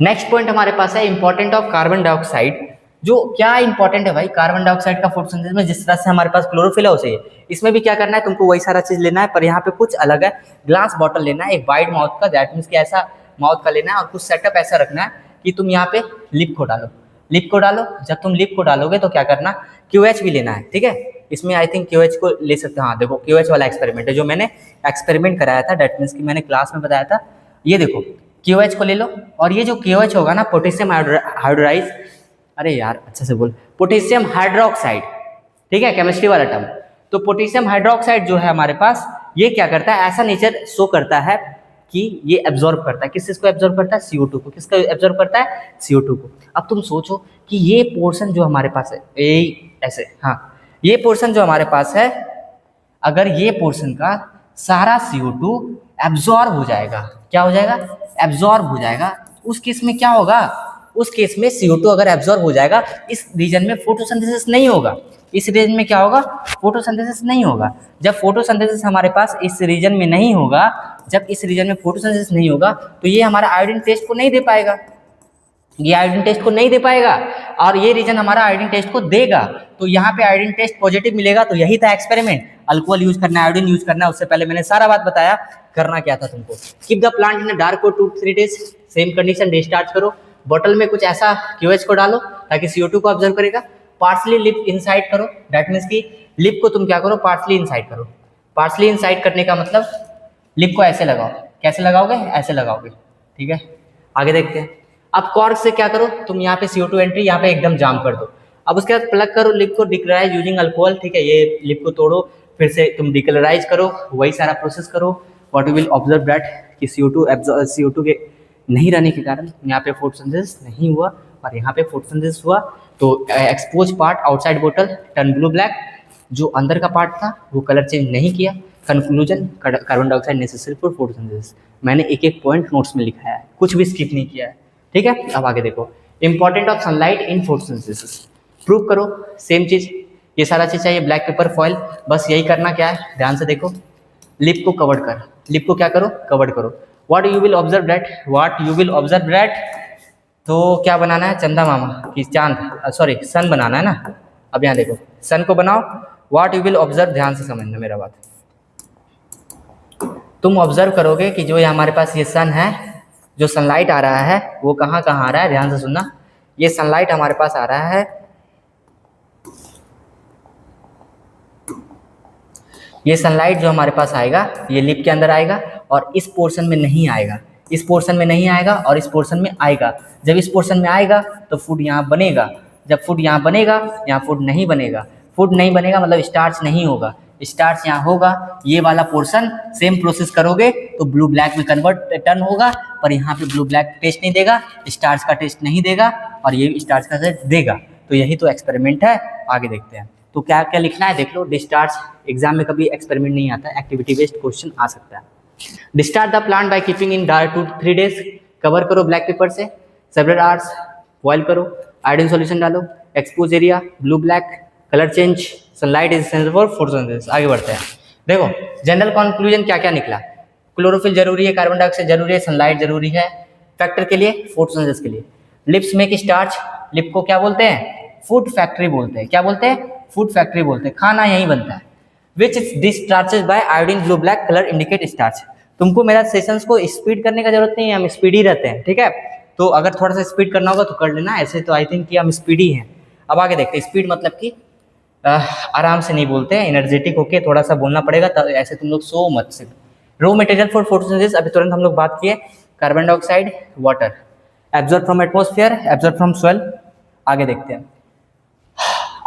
नेक्स्ट पॉइंट हमारे पास है इंपॉर्टेंट ऑफ कार्बन डाइऑक्साइड। जो क्या इंपॉर्टेंट है भाई कार्बन डाइऑक्साइड का फोटोसिंथेसिस में, जिस तरह से हमारे पास क्लोरोफिल है उसे इसमें भी क्या करना है तुमको वही सारा चीज लेना है, पर यहाँ पे कुछ अलग है। ग्लास बॉटल लेना है एक वाइड माउथ का, दैट मीन्स कि ऐसा माउथ का लेना है, और कुछ सेटअप ऐसा रखना है कि तुम यहाँ पे लिप को डालो, लिप को डालो। जब तुम लिप को डालोगे तो क्या करना, QH भी लेना है, ठीक है। इसमें आई थिंक QH को ले सकते हो। हाँ देखो QH वाला एक्सपेरिमेंट है जो मैंने एक्सपेरिमेंट कराया था, दैट मीन्स कि मैंने क्लास में बताया था। ये देखो QH को ले लो, और ये जो QH होगा ना पोटेशियम हाइड्रोराइज, अरे यार अच्छा से बोल, पोटेशियम हाइड्रोक्साइड, ठीक है, केमिस्ट्री वाला टर्म। तो पोटेशियम हाइड्रोक्साइड जो है हमारे पास, ये क्या करता है, ऐसा नेचर शो करता है कि ये एब्जॉर्ब करता है, किस चीज को एब्जॉर्ब करता है, CO2 को। किसका एब्जॉर्ब करता है, CO2 को। अब तुम सोचो कि ये पोर्शन जो हमारे पास है, ऐसे, हाँ ये पोर्शन जो हमारे पास है, अगर ये पोर्शन का सारा CO2 एब्जॉर्ब हो जाएगा, क्या हो जाएगा, एब्जॉर्ब हो जाएगा, उस केस में क्या होगा, उस केस में CO2 अगर एब्जॉर्ब हो जाएगा, इस रीजन में फोटोसिंथेसिस नहीं होगा। इस रीजन में क्या होगा, फोटोसिंथेसिस नहीं होगा। जब फोटोसिंथेसिस हमारे पास इस रीजन में नहीं होगा, जब इस रीजन में फोटोसिंथेसिस नहीं होगा, तो ये हमारा आयोडीन टेस्ट को नहीं दे पाएगा, ये आयोडीन टेस्ट को नहीं दे पाएगा, और ये रीजन हमारा आयोडीन टेस्ट को देगा। तो यहाँ पे आयोडीन टेस्ट पॉजिटिव मिलेगा। तो यही था एक्सपेरिमेंट, अल्कोहल यूज करना है, आयोडीन यूज करना है। उससे पहले मैंने सारा बात बताया करना क्या था तुमको। Keep the plant in dark for 2 to 3 days, same condition, discharge करो। बॉटल में कुछ ऐसा QH को डालो ताकि CO2 को ऑब्जर्व करेगा। पार्सली लिप इनसाइड करो, दैट मीन्स कि लिप को तुम क्या करो, पार्सली इनसाइड करो। पार्सली इनसाइड करने का मतलब लिप को ऐसे लगाओ, कैसे लगाओगे, ऐसे लगाओगे, ठीक है। आगे देखते हैं। अब कॉर्क से क्या करो, तुम यहाँ पे CO2 एंट्री यहाँ पे एकदम जाम कर दो। अब उसके बाद प्लग करो लिप को, डिकलराइज यूजिंग अल्कोहल, ठीक है। ये लिप को तोड़ो, फिर से तुम डिकलराइज करो, वही सारा प्रोसेस करो। What you will observe that कि CO2 के नहीं रहने के कारण यहाँ पे फोटोसिंथेसिस नहीं हुआ, और यहाँ पे फोटोसिंथेसिस हुआ। तो एक्सपोज पार्ट आउटसाइड बोतल टर्न ब्लू ब्लैक, जो अंदर का पार्ट था वो कलर चेंज नहीं किया। Conclusion, carbon dioxide necessary for photosynthesis. मैंने एक एक पॉइंट नोट्स में लिखा है, कुछ भी स्किप नहीं किया है, ठीक है। अब आगे देखो, important of sunlight in photosynthesis, prove करो। सेम चीज, ये सारा चीज चाहिए, ब्लैक पेपर फॉइल, बस यही करना क्या है, ध्यान से देखो। लिप को कवर कर, लिप को क्या करो, कवर करो। What you will observe that, what you will observe that, तो क्या बनाना है, चंदा मामा की चांद, सॉरी सन बनाना है ना। अब यहाँ देखो, सन को बनाओ। व्हाट यू विल ऑब्जर्व, ध्यान से समझना मेरा बात। तुम ऑब्जर्व करोगे कि जो ये हमारे पास ये सन है, जो सनलाइट आ रहा है वो कहाँ कहाँ आ रहा है, ध्यान से सुनना। ये सनलाइट हमारे पास आ रहा है, ये सनलाइट जो हमारे पास आएगा ये लिप के अंदर आएगा, और इस पोर्शन में नहीं आएगा, इस पोर्शन में नहीं आएगा, और इस पोर्शन में आएगा। जब इस पोर्शन में आएगा तो फूड यहाँ बनेगा, जब फूड यहाँ बनेगा, यहाँ फूड नहीं बनेगा। फूड नहीं बनेगा मतलब स्टार्च नहीं होगा, स्टार्च यहाँ होगा। ये वाला पोर्शन सेम प्रोसेस करोगे तो ब्लू ब्लैक में टर्न होगा, पर यहाँ पे ब्लू ब्लैक टेस्ट नहीं देगा, स्टार्च का टेस्ट नहीं देगा, और ये स्टार्च का टेस्ट देगा। तो यही तो एक्सपेरिमेंट है। आगे देखते हैं। तो क्या क्या लिखना है देख लो। डिस्चार्ज, एग्जाम में कभी एक्सपेरिमेंट नहीं आता, एक्टिविटी बेस्ड क्वेश्चन आ सकता है। Discharge the plant by keeping in dark 2 to 3 days, cover करो ब्लैक पेपर से, सेवरल आवर्स, बॉयल करो, आयोडीन सॉल्यूशन डालो, expose area blue black, colour change, sunlight is essential for photosynthesis. आगे बढ़ते हैं। देखो जनरल कंक्लूजन क्या क्या निकला। क्लोरोफिल जरूरी है, कार्बन डाइऑक्साइड जरूरी है, सनलाइट जरूरी है फैक्टर के लिए, फोटोसिंथेसिस के लिए। लिप्स मेक स्टार्च, लिप को क्या बोलते हैं, फूड फैक्ट्री बोलते हैं। क्या बोलते हैं, फूड फैक्ट्री बोलते हैं, खाना यहीं बनता है। Which discharges by iodine blue black colour indicate starch. तुमको मेरा सेशंस को स्पीड करने का जरूरत नहीं है, हम स्पीडी रहते हैं, ठीक है। तो अगर थोड़ा सा स्पीड करना होगा तो कर लेना, ऐसे तो आई थिंक कि हम स्पीडी हैं। अब आगे देखते हैं। स्पीड मतलब कि आराम से नहीं बोलते हैं, एनर्जेटिक होके थोड़ा सा बोलना पड़ेगा, तो ऐसे तुम लोग सो मत से। रो मटेरियल फॉर फोटोसिंथेसिस, अभी तुरंत हम लोग बात किए, carbon dioxide, water, absorb from atmosphere, absorb from soil. आगे देखते हैं।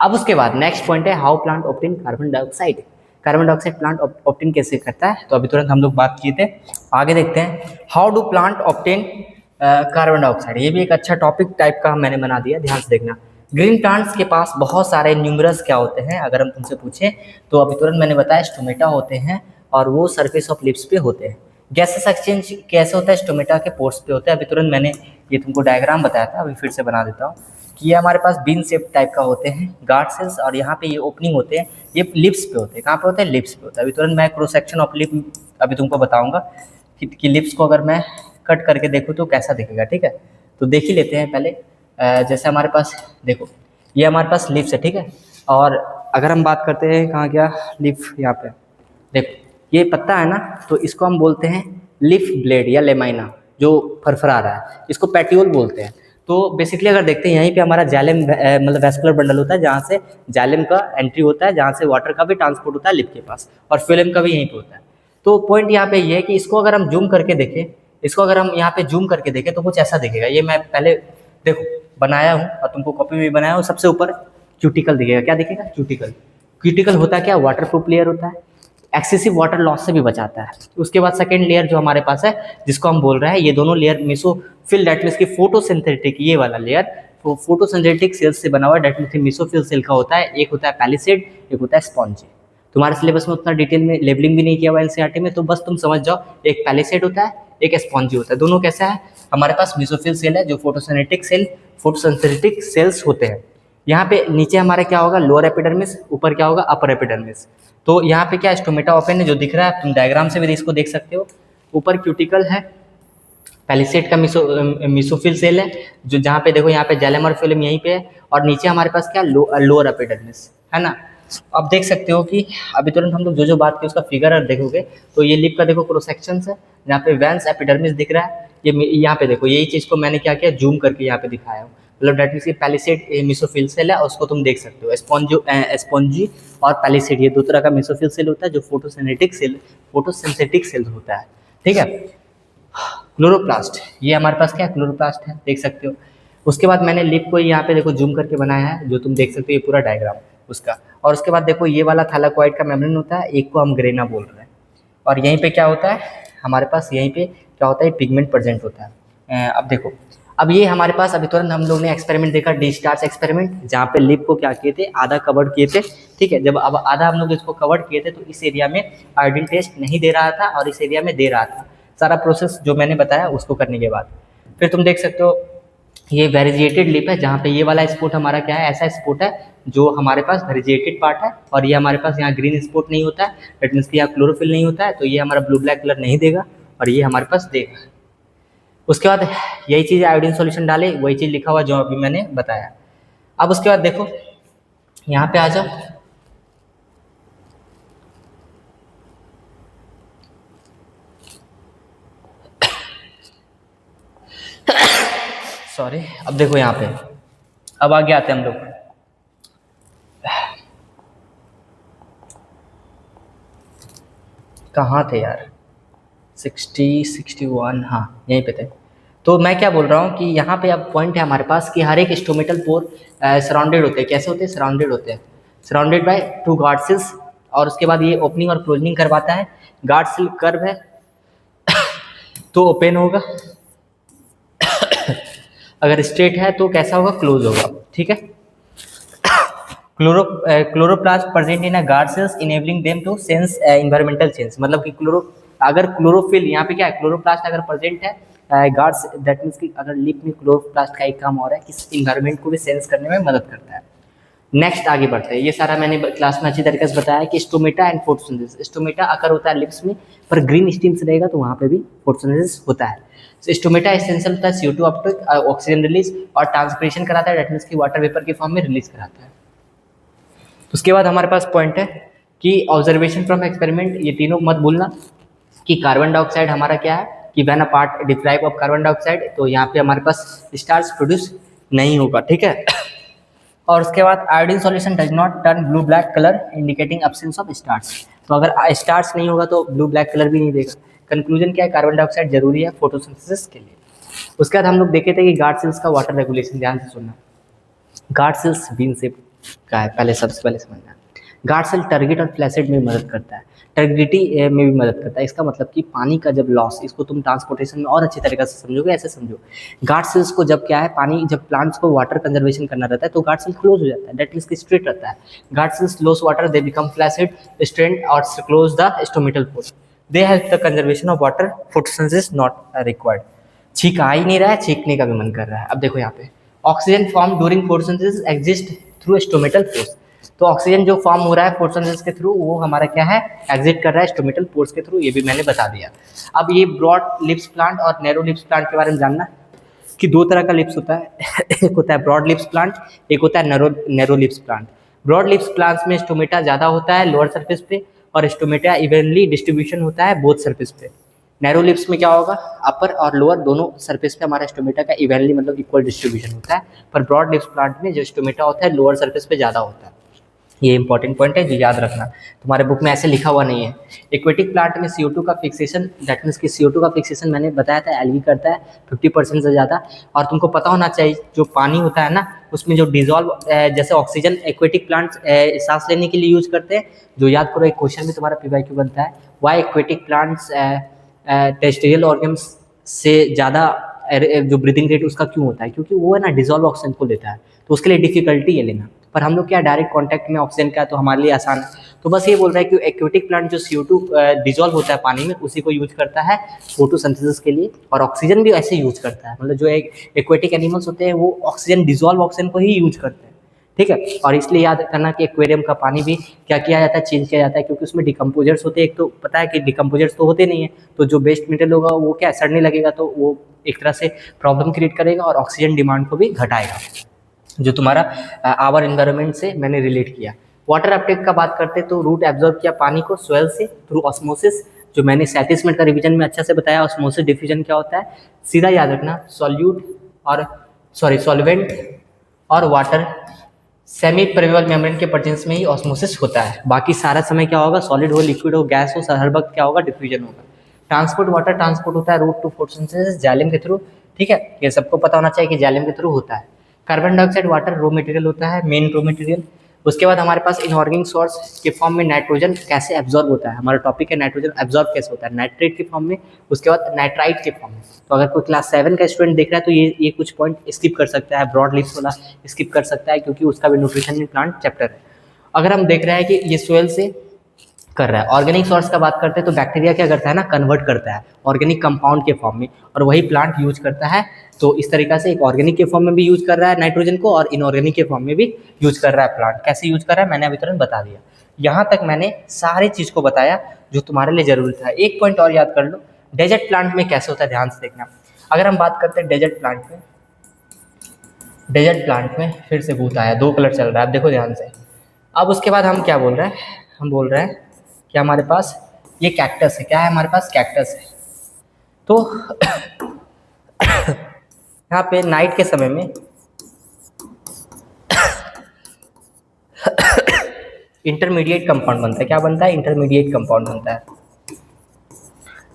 अब उसके बाद नेक्स्ट पॉइंट है how plant obtain carbon dioxide. Carbon dioxide plant obtain कैसे करता है, तो अभी तुरंत हम लोग बात किए थे। आगे देखते हैं how do plant obtain carbon dioxide. ये भी एक अच्छा टॉपिक टाइप का मैंने बना दिया, ध्यान से देखना। ग्रीन प्लांट्स के पास बहुत सारे न्यूमरस क्या होते हैं, अगर हम तुमसे पूछें तो अभी तुरंत मैंने बताया स्टोमेटा होते हैं, और वो सरफेस ऑफ लिप्स पे होते हैं। गैसेस एक्सचेंज कैसे होता है, स्टोमेटा के पोर्स पे होता है। अभी तुरंत मैंने ये तुमको डायग्राम बताया था, अभी फिर से बना देता हूँ कि ये हमारे पास बीन शेप टाइप का होते हैं गार्ड सेल्स, और यहाँ पे ये ओपनिंग होते हैं, ये लिप्स पे होते हैं। कहाँ पे होते हैं? लिप्स पे होता है। अभी तुरंत मैं क्रॉस सेक्शन ऑफ लिप अभी तुमको बताऊंगा कि लिप्स को अगर मैं कट करके देखूँ तो कैसा दिखेगा, ठीक है। तो देख ही लेते हैं पहले। जैसे हमारे पास देखो, ये हमारे पास लिप्स है, ठीक है। और अगर हम बात करते हैं, कहाँ गया लिप, यहाँ पे देखो ये पत्ता है ना, तो इसको हम बोलते हैं लिफ ब्लेड या लेमाइना, जो फरफरा रहा है, इसको पेट्यूल बोलते हैं। तो बेसिकली अगर देखते हैं यहीं पे हमारा जाइलम मतलब वैस्कुलर बंडल होता है, जहाँ से जाइलम का एंट्री होता है, जहाँ से वाटर का भी ट्रांसपोर्ट होता है लिप के पास, और फिल्म का भी यहीं पे होता है। तो पॉइंट यहाँ पे ये है कि इसको अगर हम जूम करके देखें, इसको अगर हम यहाँ पे जूम करके देखें तो कुछ ऐसा दिखेगा। ये मैं पहले देखो बनाया हूँ और तुमको कॉपी में बनाया हूँ। सबसे ऊपर क्यूटिकल दिखेगा, क्या दिखेगा? क्यूटिकल। क्यूटिकल होता है क्या? वाटर प्रूफ लेयर होता है, एक्सेसिव वाटर लॉस से भी बचाता है। उसके बाद सेकेंड लेयर जो हमारे पास है, जिसको हम बोल रहे हैं, ये दोनों लेयर मेसोफिल, डेट मीन्स की फोटोसिंथेटिक, ये वाला लेयर तो फोटोसिंथेटिक सेल्स से बना हुआ, डेट मीन्स मेसोफिल सेल का होता है। एक होता है पैलिसेड, एक होता है स्पॉन्जी। तुम्हारे सिलेबस में उतना डिटेल में लेबलिंग भी नहीं किया हुआ एनसीईआरटी में, तो बस तुम समझ जाओ, एक पैलिसेड होता है, एक स्पॉन्जी होता है। दोनों कैसा है? हमारे पास मेसोफिल सेल है, जो फोटोसिंथेटिक सेल्स होते हैं। यहाँ पे नीचे हमारा क्या होगा? लोअर एपिडर्मिस, ऊपर क्या होगा? Upper epidermis. तो यहाँ पे क्या स्टोमेटा ओपन है, जो दिख रहा है, तुम डायग्राम से भी इसको देख सकते हो। ऊपर क्यूटिकल है, पैलिसेड का मिसोफिल सेल है, जो जहाँ पे देखो यहाँ पे जाइलम और फिल्म यहीं पे है, और नीचे हमारे पास क्या? लोअर एपिडर्मिस है ना। अब देख सकते हो कि अभी तुरंत हम लोग जो बात की उसका फिगर देखोगे तो ये लिप का देखो क्रॉस सेक्शन है, यहाँ पे वेंस एपिडर्मिस दिख रहा है। ये यहाँ पे देखो, यही चीज़ को मैंने क्या किया, जूम करके यहाँ पे दिखाया हूँ। मतलब डेट मीन्स पैलिसेड मिसोफिल सेल है, उसको तुम देख सकते हो। स्पॉन्जी और पैलिसेड, ये दो तरह का मिसोफिल सेल होता है, जो फोटोसिंथेटिक सेल होता है, ठीक है। क्लोरोप्लास्ट, ये हमारे पास क्या है? क्लोरोप्लास्ट है, देख सकते हो। उसके बाद मैंने लिप को यहाँ पे देखो जूम करके बनाया है, जो तुम देख सकते हो, ये पूरा डायग्राम उसका। और उसके बाद देखो ये वाला थैलाकोइड का मेम्ब्रेन होता है, एक को हम ग्रेना बोल रहे हैं। और यहीं पे क्या होता है हमारे पास? यहीं पे क्या होता है? पिगमेंट प्रेजेंट होता है। अब देखो, अब ये हमारे पास अभी तुरंत हम लोग ने एक्सपेरिमेंट देखा, डिस्चार्ज एक्सपेरिमेंट, जहाँ पे लिप को क्या किए थे? आधा कवर किए थे, ठीक है। जब अब आधा हम लोग इसको कवर किए थे, तो इस एरिया में आयोडीन टेस्ट नहीं दे रहा था, और इस एरिया में दे रहा था। सारा प्रोसेस जो मैंने बताया उसको करने के बाद फिर तुम देख सकते हो, ये वेरिजिएटेड लिप है, जहाँ पे ये वाला स्पॉट हमारा क्या है? ऐसा स्पॉट है जो हमारे पास वेरिजिएटेड पार्ट है, और ये हमारे पास यहाँ ग्रीन स्पॉट नहीं होता है, दैट मीन्स कि यहाँ क्लोरोफिल नहीं होता है, तो ये हमारा ब्लू ब्लैक कलर नहीं देगा, और ये हमारे पास देगा। उसके बाद यही चीज़ आयोडीन सॉल्यूशन डाले, वही चीज़ लिखा हुआ जो अभी मैंने बताया। अब उसके बाद देखो यहाँ पे आ जाओ, सॉरी। अब देखो यहाँ पे, अब आगे आते हैं हम लोग। कहाँ थे यार? 61, हाँ यहीं पे थे। तो मैं क्या बोल रहा हूँ कि यहाँ पे अब पॉइंट है हमारे पास कि हर एक स्टोमेटल पोर सराउंडेड होते हैं। कैसे होते हैं? सराउंडेड होते हैं, सराउंडेड बाय 2 गार्ड सेल्स। और उसके बाद ये ओपनिंग और क्लोजनिंग करवाता है। गार्ड सेल कर्व है तो ओपन होगा, अगर स्ट्रेट है तो कैसा होगा? क्लोज होगा, ठीक है। Chloroplast present in a guard cells enabling them to sense environmental change. मतलब कि अगर क्लोरोफिल यहाँ पे क्या है? क्लोरोप्लास्ट अगर प्रेजेंट है गार्ड्स, दैट मीन्स कि अगर लिप में क्लोरोप्लास्ट का एक काम और है कि इन्वायरमेंट को भी सेंस करने में मदद करता है। नेक्स्ट आगे बढ़ते हैं। ये सारा मैंने क्लास में अच्छी तरीके से बताया कि स्टोमेटा एंड फोटोसिंथेसिस। स्टोमेटा अगर होता है लिप्स में, पर ग्रीन स्टीम्स रहेगा तो वहाँ पे भी फोटोसिंथेसिस होता है। स्टोमेटा एसेंशियल होता है, CO2 अपटेक, ऑक्सीजन रिलीज और ट्रांसपिरेशन कराता है, दैट मीन्स कि वाटर वेपर के फॉर्म में रिलीज कराता है। उसके बाद हमारे पास पॉइंट है कि ऑब्जर्वेशन फ्रॉम एक्सपेरिमेंट, ये तीनों मत भूलना कि कार्बन डाइऑक्साइड हमारा क्या है कि when a part deprive of carbon dioxide, तो यहाँ पे हमारे पास स्टार्च प्रोड्यूस नहीं होगा, ठीक है। और उसके बाद iodine solution does not turn blue black colour indicating absence of starch. तो अगर स्टार्च नहीं होगा तो ब्लू ब्लैक कलर भी नहीं देगा। कंक्लूजन क्या है? कार्बन डाइऑक्साइड जरूरी है फोटोसिंथेसिस के लिए। उसके बाद हम लोग देखे थे कि गार्ड सेल्स का वाटर रेगुलेशन, ध्यान से सुनना। गार्ड सेल्स बीन शेप का है, पहले सबसे पहले समझना। गार्ड सेल टर्गेट और फ्लैसिड में मदद करता है, टर्गिडिटी में भी मदद करता है। इसका मतलब कि पानी का जब लॉस, इसको तुम ट्रांसपोर्टेशन में और अच्छी तरीके से समझोगे, ऐसे समझो। गार्ड सेल्स को जब क्या है, पानी जब प्लांट्स को वाटर कंजर्वेशन करना रहता है तो गार्ड सेल क्लोज हो जाता है, दैट मीन्स स्ट्रेट रहता है। Guard cells loss water, they become flaccid, strand और close the stomatal pore. They help the conservation of water, photosynthesis not required. छींक आ ही नहीं रहा है, छींकने का भी मन कर रहा है। अब देखो यहाँ पे oxygen form during photosynthesis exist through stomatal pores. तो ऑक्सीजन जो फॉर्म हो रहा है फोटोसिंथेसिस के थ्रू वो हमारा क्या है, एग्जिट कर रहा है स्टोमेटल पोर्स के थ्रू, ये भी मैंने बता दिया। अब ये ब्रॉड लिप्स प्लांट और नैरो लिप्स प्लांट के बारे में जानना कि दो तरह का लिप्स होता है एक होता है ब्रॉड लिप्स प्लांट, एक होता है narrow leaves plant. Broad leaves plants में स्टोमेटा ज़्यादा होता है लोअर सरफेस पे और स्टोमेटा इवनली डिस्ट्रीब्यूशन होता है बोथ सरफेस पे। नैरो लिप्स में क्या होगा, अपर और लोअर दोनों सरफेस पे हमारा स्टोमेटा का इवनली मतलब इक्वल डिस्ट्रीब्यूशन होता है, पर ब्रॉड लिप्स प्लांट में जो स्टोमेटा होता है लोअर सरफेस पे ज़्यादा होता है। ये इंपॉर्टेंट पॉइंट है जो याद रखना, तुम्हारे बुक में ऐसे लिखा हुआ नहीं है। एक्वेटिक प्लांट में CO2 का फिक्सेशन, दैट मीन्स कि CO2 का फिक्सेशन मैंने बताया था एल्गी करता है 50% से ज़्यादा। और तुमको पता होना चाहिए जो पानी होता है ना उसमें जो डिजॉल्व जैसे ऑक्सीजन एक्वेटिक प्लांट्स सांस लेने के लिए यूज करते हैं, जो याद करो एक क्वेश्चन में तुम्हारा PYQ बनता है, why aquatic plants terrestrial organs से ज़्यादा जो ब्रीदिंग रेट उसका क्यों होता है, क्योंकि वो है ना डिजॉल्व ऑक्सीजन को लेता है, तो उसके लिए डिफिकल्टी है लेना। पर हम लोग क्या डायरेक्ट कांटेक्ट में ऑक्सीजन का है तो हमारे लिए आसान है। तो बस ये बोल रहा है कि एक्वेटिक प्लांट जो CO2 डिजॉल्व होता है पानी में उसी को यूज करता है फोटोसिंथेसिस के लिए, और ऑक्सीजन भी ऐसे यूज करता है। मतलब जो एक एक्वेटिक एनिमल्स होते हैं वो ऑक्सीजन डिजॉल्व ऑक्सीजन को ही यूज करते हैं, ठीक है। और इसलिए याद करना कि एक्वेरियम का पानी भी क्या किया जाता है, चेंज किया जाता है, क्योंकि उसमें डिकम्पोजर्स होते हैं। एक तो पता है कि डिकम्पोजर्स तो होते नहीं है, तो जो वेस्ट मटेरियल होगा वो क्या सड़ने लगेगा, तो वो एक तरह से प्रॉब्लम क्रिएट करेगा और ऑक्सीजन डिमांड को भी घटाएगा, जो तुम्हारा आवर एनवायरनमेंट से मैंने रिलेट किया। वाटर अपटेक का बात करते हैं तो रूट एब्जॉर्ब किया पानी को सोयल से थ्रू ऑस्मोसिस, जो मैंने 37 मिनट का रिवीजन में अच्छा से बताया। ऑस्मोसिस डिफ्यूजन क्या होता है, सीधा याद रखना, सॉल्वेंट और वाटर सेमी परमेबल मेम्ब्रेन के प्रेजेंस में ही ऑस्मोसिस होता है। बाकी सारा समय क्या होगा, सॉलिड हो, लिक्विड हो, गैस हो, हर वक्त क्या होगा, डिफ्यूजन होगा। ट्रांसपोर्ट वाटर ट्रांसपोर्ट होता है रूट टू फोटोसिंथेसिस जाइलम के थ्रू, ठीक है, ये सबको पता होना चाहिए कि जाइलम के थ्रू होता है। Carbon dioxide water raw material होता है, मेन रॉ मटेरियल। उसके बाद हमारे पास इनऑर्गेनिक सोर्स के फॉर्म में नाइट्रोजन कैसे एब्जॉर्ब होता है, हमारा टॉपिक है नाइट्रोजन एब्जॉर्ब कैसे होता है, नाइट्रेट के फॉर्म में, उसके बाद नाइट्राइट के फॉर्म में। तो अगर कोई क्लास 7 का स्टूडेंट देख रहा है तो ये कुछ पॉइंट स्किप कर सकता है, ब्रॉड लिप्स वाला स्किप कर सकता है, क्योंकि उसका भी न्यूट्रिशन इन प्लांट चैप्टर है। अगर हम देख रहे हैं कि ये सोयल से कर रहा है, ऑर्गेनिक सोर्स का बात करते हैं तो बैक्टीरिया क्या करता है ना, कन्वर्ट करता है ऑर्गेनिक कंपाउंड के फॉर्म में, और वही प्लांट यूज करता है। तो इस तरीका से एक ऑर्गेनिक के फॉर्म में भी यूज कर रहा है नाइट्रोजन को, और इनऑर्गेनिक के फॉर्म में भी यूज कर रहा है प्लांट। कैसे यूज कर रहा है मैंने अभी तुरंत बता दिया। यहाँ तक मैंने सारी चीज़ को बताया जो तुम्हारे लिए जरूरी था। एक पॉइंट और याद कर लो, डेजर्ट प्लांट में कैसे होता है, ध्यान से देखना। अगर हम बात करते हैं डेजर्ट प्लांट में फिर से भूत आया, 2 कलर चल रहा है, अब देखो ध्यान से। अब उसके बाद हम क्या बोल रहे हैं, हम बोल रहे हैं कि हमारे पास ये कैक्टस है, क्या है हमारे पास, कैक्टस है। तो यहाँ पे नाइट के समय में इंटरमीडिएट कंपाउंड बनता है, क्या बनता है, इंटरमीडिएट कंपाउंड बनता है,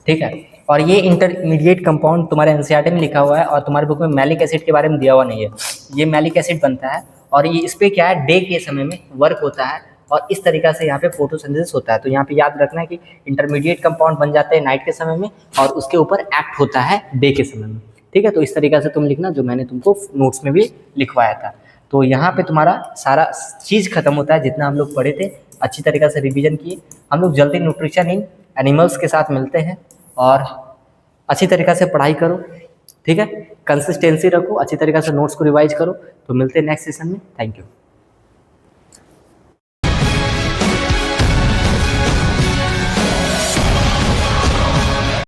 ठीक है। और ये इंटरमीडिएट कंपाउंड तुम्हारे एनसीईआरटी में लिखा हुआ है, और तुम्हारे बुक में मैलिक एसिड के बारे में दिया हुआ नहीं है। ये मैलिक एसिड बनता है, और ये इस पर क्या है, डे के समय में वर्क होता है, और इस तरीक़ा से यहाँ पे फोटोसिंथेसिस होता है। तो यहाँ पे याद रखना है कि इंटरमीडिएट कंपाउंड बन जाते हैं नाइट के समय में, और उसके ऊपर एक्ट होता है डे के समय में, ठीक है। तो इस तरीक़ा से तुम लिखना, जो मैंने तुमको नोट्स में भी लिखवाया था। तो यहाँ पे तुम्हारा सारा चीज़ खत्म होता है, जितना हम लोग पढ़े थे अच्छी तरीक़े से रिवीजन किए। हम लोग जल्दी न्यूट्रिशन इन एनिमल्स के साथ मिलते हैं, और अच्छी तरीक़े से पढ़ाई करो, ठीक है, कंसिस्टेंसी रखो, अच्छी तरीक़े से नोट्स को रिवाइज करो। तो मिलते हैं नेक्स्ट सेशन में, थैंक यू।